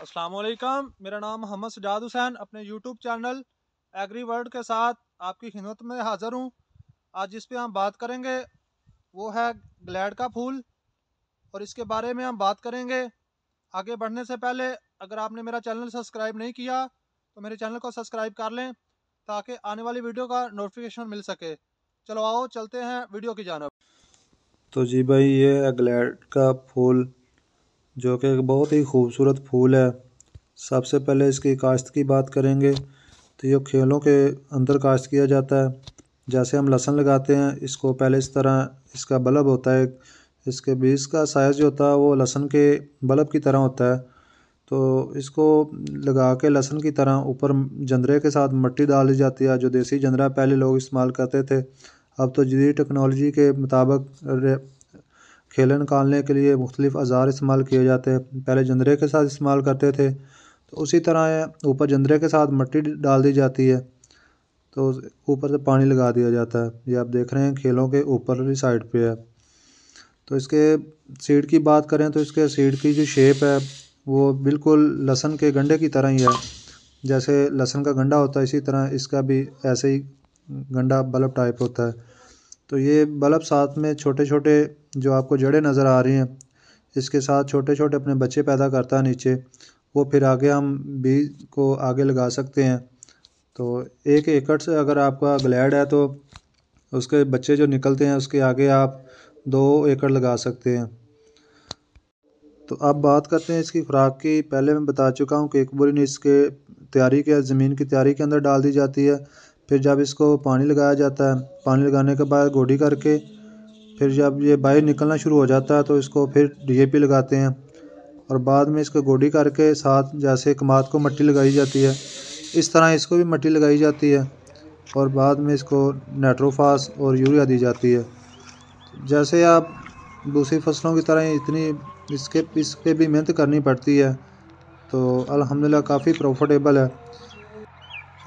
अस्सलाम वालेकुम। मेरा नाम मोहम्मद सजाद हुसैन अपने यूट्यूब चैनल एग्री वर्ल्ड के साथ आपकी खिदमत में हाज़िर हूँ। आज जिस पे हम बात करेंगे वो है ग्लैड का फूल और इसके बारे में हम बात करेंगे। आगे बढ़ने से पहले अगर आपने मेरा चैनल सब्सक्राइब नहीं किया तो मेरे चैनल को सब्सक्राइब कर लें ताकि आने वाली वीडियो का नोटिफिकेशन मिल सके। चलो आओ चलते हैं वीडियो की जानब। तो जी भाई, ये है ग्लैड का फूल जो कि एक बहुत ही खूबसूरत फूल है। सबसे पहले इसकी काश्त की बात करेंगे तो ये खेलों के अंदर काश्त किया जाता है। जैसे हम लहसुन लगाते हैं, इसको पहले इस तरह इसका बल्ब होता है, इसके बीज का साइज़ जो होता है वो लहसुन के बल्ब की तरह होता है। तो इसको लगा के लहसुन की तरह ऊपर जंदरे के साथ मिट्टी डाल दी जाती है, जो देसी जंदरा पहले लोग इस्तेमाल करते थे। अब तो जदीद टेक्नोलॉजी के मुताबिक खेले निकालने के लिए मुख्तलिफ़ औज़ार इस्तेमाल किए जाते हैं। पहले जंदरे के साथ इस्तेमाल करते थे, तो उसी तरह ऊपर जंदरे के साथ मिट्टी डाल दी जाती है, तो ऊपर से पानी लगा दिया जाता है। ये आप देख रहे हैं खेलों के ऊपर वाली साइड पे है। तो इसके सीड की बात करें तो इसके सीड की जो शेप है वो बिल्कुल लहसुन के गंडे की तरह ही है। जैसे लहसुन का गंडा होता है, इसी तरह इसका भी ऐसे ही गंडा बल्ब टाइप होता है। तो ये बल्ब साथ में छोटे छोटे जो आपको जड़ें नज़र आ रही हैं, इसके साथ छोटे छोटे अपने बच्चे पैदा करता है नीचे। वो फिर आगे हम बीज को आगे लगा सकते हैं। तो 1 एकड़ से अगर आपका ग्लैड है तो उसके बच्चे जो निकलते हैं उसके आगे आप 2 एकड़ लगा सकते हैं। तो अब बात करते हैं इसकी खुराक की। पहले मैं बता चुका हूँ कि एक बोरी इसके तैयारी के ज़मीन की तैयारी के अंदर डाल दी जाती है। फिर जब इसको पानी लगाया जाता है, पानी लगाने के बाद गोडी करके फिर जब ये बाहर निकलना शुरू हो जाता है तो इसको फिर डीएपी लगाते हैं। और बाद में इसको गोडी करके साथ जैसे कमाद को मिट्टी लगाई जाती है, इस तरह इसको भी मिट्टी लगाई जाती है। और बाद में इसको नाइट्रोफास और यूरिया दी जाती है। जैसे आप दूसरी फसलों की तरह इतनी इस पे भी मेहनत करनी पड़ती है, तो अल्हम्दुलिल्लाह काफ़ी प्रॉफिटेबल है।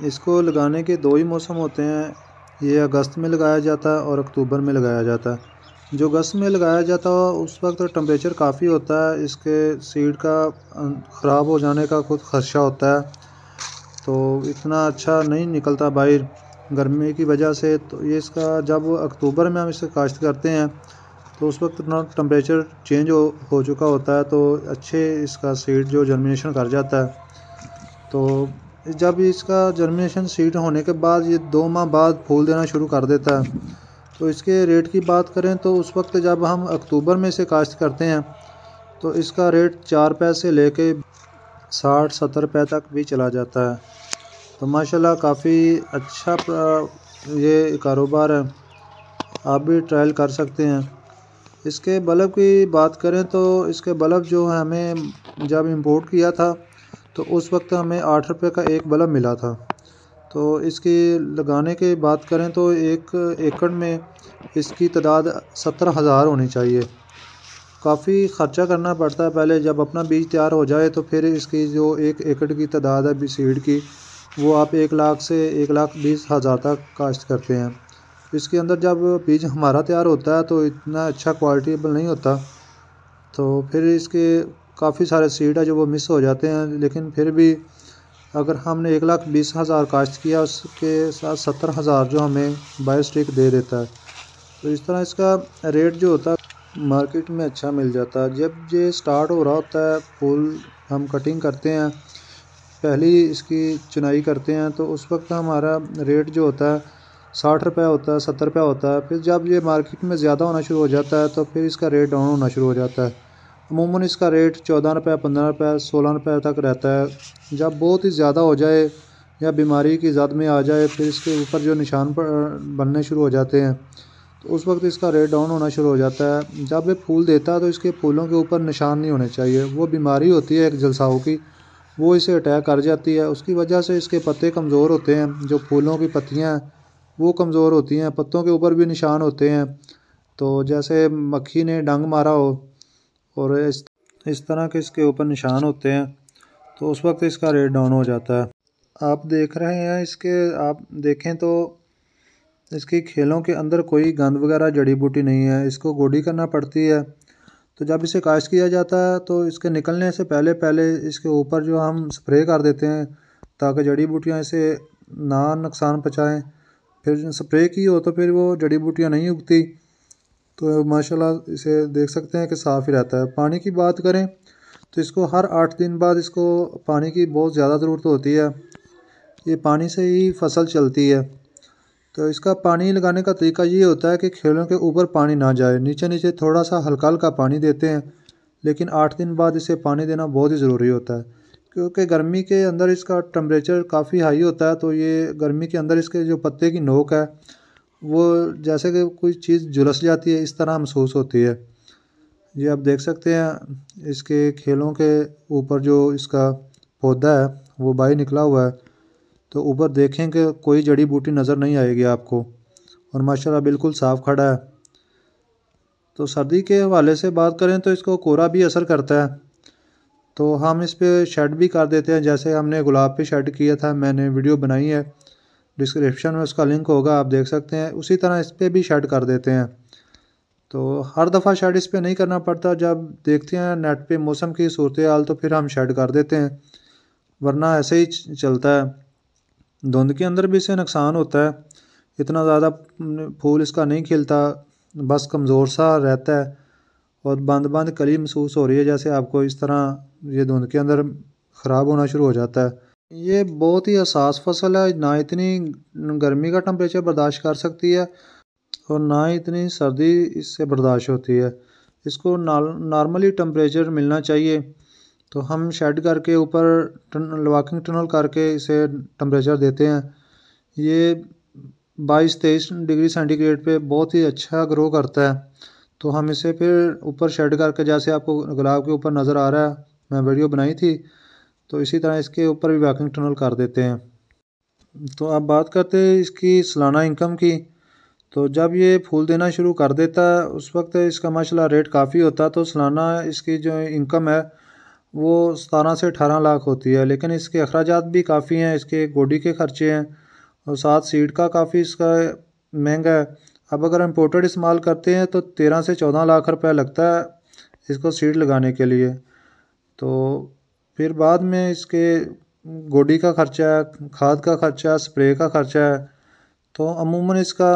इसको लगाने के 2 ही मौसम होते हैं, ये अगस्त में लगाया जाता है और अक्टूबर में लगाया जाता है। जो अगस्त में लगाया जाता है उस वक्त टेम्परेचर काफ़ी होता है, इसके सीड का ख़राब हो जाने का खुद खदशा होता है, तो इतना अच्छा नहीं निकलता बाहर गर्मी की वजह से। तो ये इसका जब अक्टूबर में हम इसे काश्त करते हैं तो उस वक्त इतना टेम्परेचर चेंज हो चुका होता है, तो अच्छे इसका सीड जो जर्मिनेशन कर जाता है। तो जब इसका जर्मिनेशन सीड होने के बाद ये 2 माह बाद फूल देना शुरू कर देता है। तो इसके रेट की बात करें तो उस वक्त जब हम अक्टूबर में इसे काश्त करते हैं तो इसका रेट 4 पैसे से लेके 60-70 रुपये तक भी चला जाता है। तो माशाल्लाह काफ़ी अच्छा ये कारोबार है, आप भी ट्रायल कर सकते हैं। इसके बल्ब की बात करें तो इसके बल्ब जो है हमें जब इंपोर्ट किया था तो उस वक्त हमें 8 रुपये का एक बल्ब मिला था। तो इसकी लगाने की बात करें तो 1 एकड़ में इसकी तादाद 70,000 होनी चाहिए। काफ़ी ख़र्चा करना पड़ता है पहले, जब अपना बीज तैयार हो जाए तो फिर इसकी जो 1 एकड़ की तादाद है सीड की, वो आप 1 लाख से 1,20,000 तक काश्त करते हैं। इसके अंदर जब बीज हमारा तैयार होता है तो इतना अच्छा क्वालिटीबल नहीं होता, तो फिर इसके काफ़ी सारे सीड है जो वो मिस हो जाते हैं। लेकिन फिर भी अगर हमने 1,20,000 काश्त किया, उसके साथ 70,000 जो हमें बायोस्टिक दे देता है, तो इस तरह इसका रेट जो होता है मार्केट में अच्छा मिल जाता है। जब ये स्टार्ट हो रहा होता है फूल, हम कटिंग करते हैं, पहली इसकी चुनाई करते हैं, तो उस वक्त हमारा रेट जो होता है 60 रुपये होता है, 70 रुपये होता है। फिर जब ये मार्केट में ज़्यादा होना शुरू हो जाता है तो फिर इसका रेट डाउन होना शुरू हो जाता है। अमूमन इसका रेट 14 रुपये, 15 रुपये, 16 रुपये तक रहता है। जब बहुत ही ज़्यादा हो जाए या बीमारी की ज़द में आ जाए, फिर इसके ऊपर जो निशान बनने शुरू हो जाते हैं, तो उस वक्त इसका रेट डाउन होना शुरू हो जाता है। जब ये फूल देता है तो इसके फूलों के ऊपर निशान नहीं होने चाहिए। वो बीमारी होती है एक जलसाओं की, वो इसे अटैक कर जाती है। उसकी वजह से इसके पत्ते कमज़ोर होते हैं, जो फूलों की पत्तियाँ हैं वो कमज़ोर होती हैं, पत्तों के ऊपर भी निशान होते हैं। तो जैसे मक्खी ने डंग मारा हो और इस तरह के इसके ऊपर निशान होते हैं, तो उस वक्त इसका रेट डाउन हो जाता है। आप देख रहे हैं इसके, आप देखें तो इसकी खेलों के अंदर कोई गंद वगैरह जड़ी बूटी नहीं है। इसको गोडी करना पड़ती है, तो जब इसे काश्त किया जाता है तो इसके निकलने से पहले पहले इसके ऊपर जो हम स्प्रे कर देते हैं ताकि जड़ी बूटियाँ इसे ना नुकसान पहुँचाएँ। फिर स्प्रे की हो तो फिर वो जड़ी बूटियाँ नहीं उगती। तो माशाल्लाह इसे देख सकते हैं कि साफ़ ही रहता है। पानी की बात करें तो इसको हर 8 दिन बाद इसको पानी की बहुत ज़्यादा ज़रूरत होती है। ये पानी से ही फसल चलती है। तो इसका पानी लगाने का तरीका ये होता है कि खेलों के ऊपर पानी ना जाए, नीचे नीचे थोड़ा सा हल्का हल्का पानी देते हैं, लेकिन 8 दिन बाद इसे पानी देना बहुत ही ज़रूरी होता है क्योंकि गर्मी के अंदर इसका टेम्परेचर काफ़ी हाई होता है। तो ये गर्मी के अंदर इसके जो पत्ते की नोक है वो जैसे कि कोई चीज़ झुलस जाती है इस तरह महसूस होती है। ये आप देख सकते हैं इसके खेलों के ऊपर जो इसका पौधा है वो बाहर निकला हुआ है। तो ऊपर देखें कि कोई जड़ी बूटी नज़र नहीं आएगी आपको, और माशाल्लाह बिल्कुल साफ़ खड़ा है। तो सर्दी के हवाले से बात करें तो इसको कोहरा भी असर करता है, तो हम इस पे शेड भी कर देते हैं। जैसे हमने गुलाब पे शेड किया था, मैंने वीडियो बनाई है, डिस्क्रिप्शन में उसका लिंक होगा, आप देख सकते हैं। उसी तरह इस पर भी शेड कर देते हैं। तो हर दफ़ा शेड इस पर नहीं करना पड़ता, जब देखते हैं नेट पे मौसम की सूरत हाल तो फिर हम शेड कर देते हैं, वरना ऐसे ही चलता है। धुंध के अंदर भी इससे नुकसान होता है, इतना ज़्यादा फूल इसका नहीं खिलता, बस कमज़ोर सा रहता है और बंद बंद कली महसूस हो रही है, जैसे आपको इस तरह ये धुंध के अंदर ख़राब होना शुरू हो जाता है। ये बहुत ही हसास फसल है, ना इतनी गर्मी का टेम्परेचर बर्दाश्त कर सकती है और ना ही इतनी सर्दी इससे बर्दाश्त होती है। इसको नॉर्मली टेम्परेचर मिलना चाहिए। तो हम शेड करके ऊपर वॉकिंग टनल करके इसे टेम्परेचर देते हैं। ये 22-23 डिग्री सेंटीग्रेड पे बहुत ही अच्छा ग्रो करता है। तो हम इसे फिर ऊपर शेड करके, जैसे आपको गुलाब के ऊपर नज़र आ रहा है, मैं वीडियो बनाई थी, तो इसी तरह इसके ऊपर भी वॉकिंग टनल कर देते हैं। तो अब बात करते हैं इसकी सालाना इनकम की। तो जब ये फूल देना शुरू कर देता है उस वक्त इसका माशाल्लाह रेट काफ़ी होता है। तो सालाना इसकी जो इनकम है वो 17 से 18 लाख होती है, लेकिन इसके अखराजात भी काफ़ी हैं। इसके गोडी के खर्चे हैं और साथ सीड का काफ़ी इसका महंगा है। अब अगर इम्पोर्टेड इस्तेमाल करते हैं तो 13 से 14 लाख रुपए लगता है इसको सीड लगाने के लिए। तो फिर बाद में इसके गोडी का खर्चा है, खाद का खर्चा है, स्प्रे का खर्चा है, तो अमूमन इसका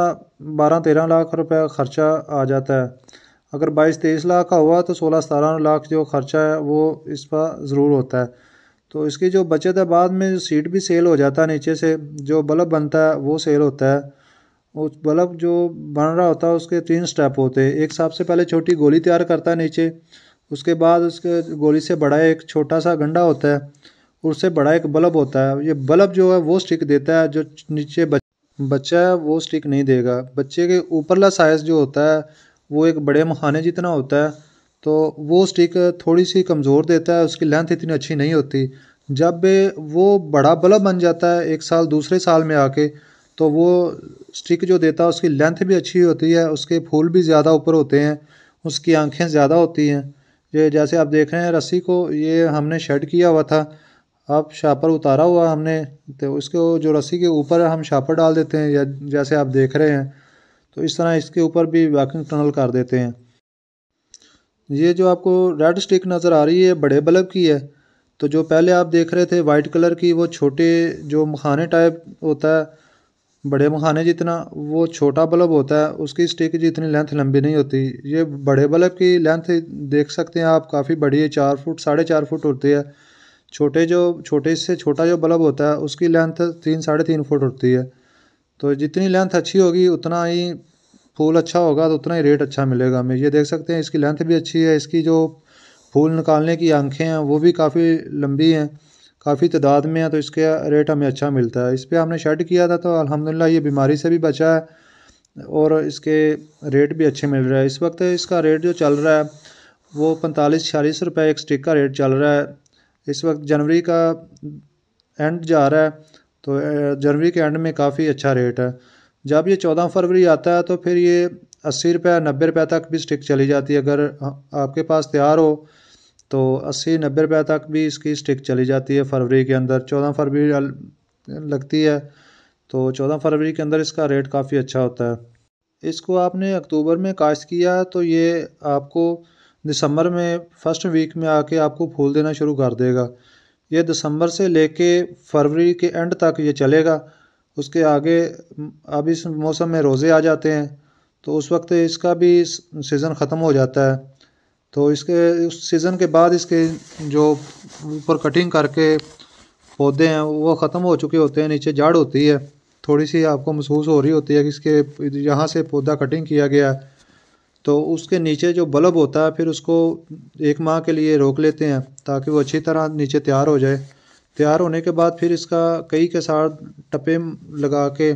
12-13 लाख रुपए खर्चा आ जाता है। अगर 22-23 लाख का हुआ तो 16-17 लाख जो खर्चा है वो इस पर ज़रूर होता है। तो इसकी जो बचत है, बाद में सीड भी सेल हो जाता है, नीचे से जो बल्ब बनता है वो सेल होता है। उस बल्ब जो बन रहा होता है उसके 3 स्टेप होते हैं। एक सबसे पहले छोटी गोली तैयार करता है नीचे, उसके बाद उसके गोली से बड़ा एक छोटा सा गंडा होता है, उससे बड़ा एक बल्ब होता है। ये बल्ब जो है वो स्टिक देता है, जो नीचे बच्चा है वो स्टिक नहीं देगा। बच्चे के ऊपरला साइज़ जो होता है वो एक बड़े मखाने जितना होता है, तो वो स्टिक थोड़ी सी कमज़ोर देता है, उसकी लेंथ इतनी अच्छी नहीं होती। जब वो बड़ा बल्ब बन जाता है एक साल दूसरे साल में आके, तो वो स्टिक जो देता है उसकी लेंथ भी अच्छी होती है, उसके फूल भी ज़्यादा ऊपर होते हैं, उसकी आंखें ज़्यादा होती हैं। ये जैसे आप देख रहे हैं रस्सी को, ये हमने शेड किया हुआ था, अब शापर उतारा हुआ हमने, तो उसको जो रस्सी के ऊपर हम शापर डाल देते हैं, या जैसे आप देख रहे हैं, तो इस तरह इसके ऊपर भी वॉकिंग टनल कर देते हैं। ये जो आपको रेड स्टिक नज़र आ रही है बड़े बल्ब की है। तो जो पहले आप देख रहे थे वाइट कलर की, वो छोटे जो मखाने टाइप होता है, बड़े मखाने जितना, वो छोटा बल्ब होता है, उसकी स्टिक जितनी लेंथ लंबी नहीं होती। ये बड़े बल्ब की लेंथ देख सकते हैं आप, काफ़ी बड़ी है, 4 फुट 4.5 फुट होती है। छोटे से छोटा जो बल्ब होता है उसकी लेंथ 3-3.5 फुट होती है। तो जितनी लेंथ अच्छी होगी उतना ही फूल अच्छा होगा, तो उतना ही रेट अच्छा मिलेगा हमें। ये देख सकते हैं इसकी लेंथ भी अच्छी है, इसकी जो फूल निकालने की आंखें हैं वो भी काफ़ी लंबी हैं, काफ़ी तादाद में है, तो इसके रेट हमें अच्छा मिलता है। इस पर हमने शेड किया था तो अल्हम्दुलिल्लाह ये बीमारी से भी बचा है और इसके रेट भी अच्छे मिल रहा है। इस वक्त इसका रेट जो चल रहा है वो 45-46 रुपये एक स्टिक का रेट चल रहा है। इस वक्त जनवरी का एंड जा रहा है, तो जनवरी के एंड में काफ़ी अच्छा रेट है। जब ये 14 फरवरी आता है तो फिर ये 80 रुपये 90 रुपये तक भी स्टिक चली जाती है। अगर आपके पास तैयार हो तो 80-90 रुपये तक भी इसकी स्टिक चली जाती है फरवरी के अंदर। 14 फरवरी लगती है तो 14 फरवरी के अंदर इसका रेट काफ़ी अच्छा होता है। इसको आपने अक्टूबर में काश्त किया तो ये आपको दिसंबर में फर्स्ट वीक में आके आपको फूल देना शुरू कर देगा। ये दिसंबर से लेके फरवरी के एंड तक ये चलेगा। उसके आगे अब इस मौसम में रोज़े आ जाते हैं, तो उस वक्त इसका भी सीज़न ख़त्म हो जाता है। तो इसके उस सीज़न के बाद इसके जो ऊपर कटिंग करके पौधे हैं वो ख़त्म हो चुके होते हैं, नीचे जड़ होती है, थोड़ी सी आपको महसूस हो रही होती है कि इसके यहाँ से पौधा कटिंग किया गया है। तो उसके नीचे जो बल्ब होता है फिर उसको 1 माह के लिए रोक लेते हैं ताकि वो अच्छी तरह नीचे तैयार हो जाए। तैयार होने के बाद फिर इसका कई के साथ टप्पे लगा के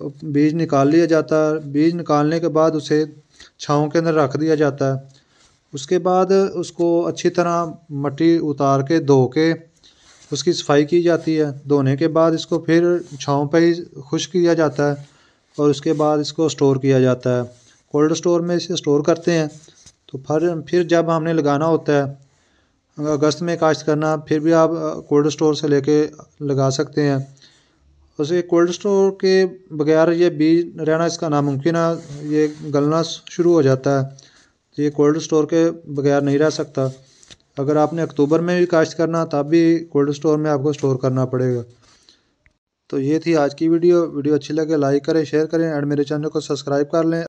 बीज निकाल लिया जाता है। बीज निकालने के बाद उसे छाँव के अंदर रख दिया जाता है। उसके बाद उसको अच्छी तरह मिट्टी उतार के धो के उसकी सफाई की जाती है। धोने के बाद इसको फिर छाँव पे ही खुश्क किया जाता है और उसके बाद इसको स्टोर किया जाता है। कोल्ड स्टोर में इसे स्टोर करते हैं। तो फिर जब हमने लगाना होता है अगस्त में काश्त करना, फिर भी आप कोल्ड स्टोर से लेके लगा सकते हैं। उसे कोल्ड स्टोर के बगैर ये बीज रहना इसका नामुमकिन है, ये गलना शुरू हो जाता है। तो ये कोल्ड स्टोर के बगैर नहीं रह सकता। अगर आपने अक्टूबर में भी काश्त करना तब भी कोल्ड स्टोर में आपको स्टोर करना पड़ेगा। तो ये थी आज की वीडियो अच्छी लगे लाइक करें, शेयर करें एंड मेरे चैनल को सब्सक्राइब कर लें।